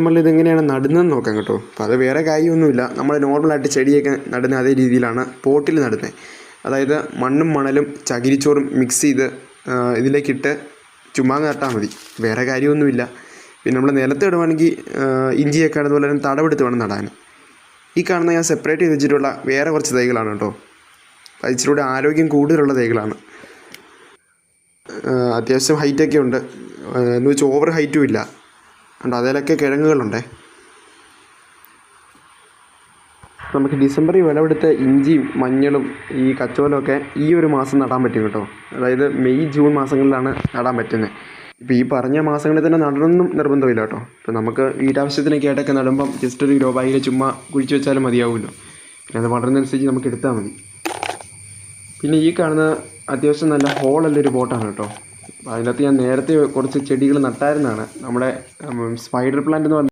നമ്മൾ ഇതെങ്ങനെയാണ് നടുന്നതെന്ന് നോക്കാം കേട്ടോ. അപ്പോൾ അത് വേറെ കാര്യമൊന്നുമില്ല, നമ്മൾ നോർമലായിട്ട് ചെടിയൊക്കെ നടുന്ന അതേ രീതിയിലാണ് പോട്ടിൽ നടുന്നത്. അതായത് മണ്ണും മണലും ചകിരിച്ചോറും മിക്സ് ചെയ്ത് ഇതിലേക്കിട്ട് ചുമ്മാ നട്ടാൽ മതി, വേറെ കാര്യമൊന്നുമില്ല. പിന്നെ നമ്മൾ നിലത്ത് ഇടുവാണെങ്കിൽ ഇഞ്ചിയൊക്കെ അതുപോലെ തന്നെ തടവെടുത്ത് വേണം നടാൻ. ഈ കാണുന്ന ഞാൻ സെപ്പറേറ്റ് ചെയ്ത് വെച്ചിട്ടുള്ള വേറെ കുറച്ച് തൈകളാണ് കേട്ടോ. അത് ഇച്ചിരി ആരോഗ്യം കൂടുതലുള്ള തൈകളാണ്. അത്യാവശ്യം ഹൈറ്റൊക്കെ ഉണ്ട്, എന്ന് വെച്ചാൽ ഓവർ ഹൈറ്റും ഇല്ല. ഉണ്ട് അതിലൊക്കെ കിഴങ്ങുകളുണ്ട്. നമുക്ക് ഡിസംബറിൽ വിളവെടുത്ത ഇഞ്ചിയും മഞ്ഞളും ഈ കച്ചോലമൊക്കെ ഈ ഒരു മാസം നടാൻ പറ്റും കേട്ടോ. അതായത് മെയ് ജൂൺ മാസങ്ങളിലാണ് നടാൻ പറ്റുന്നത്. ഇപ്പോൾ ഈ പറഞ്ഞ മാസങ്ങളിൽ തന്നെ നടണമെന്നും നിർബന്ധമില്ല കേട്ടോ. ഇപ്പോൾ നമുക്ക് വീട്ടാവശ്യത്തിനൊക്കെ ആയിട്ടൊക്കെ നടുമ്പം ജസ്റ്റ് ഒരു ഗ്രോ ബാഗിൽ ചുമ്മാ കുഴിച്ച് വെച്ചാലും മതിയാവുമല്ലോ. പിന്നെ അത് വളരുന്നതനുസരിച്ച് നമുക്ക് എടുത്താൽ മതി. പിന്നെ ഈ കാണുന്ന അത്യാവശ്യം നല്ല ഹോളുള്ളൊരു പോട്ടാണ് കേട്ടോ. അപ്പോൾ അതിനകത്ത് ഞാൻ നേരത്തെ കുറച്ച് ചെടികൾ നട്ടായിരുന്നതാണ്. നമ്മുടെ സ്പൈഡർ പ്ലാന്റ് എന്ന് പറഞ്ഞ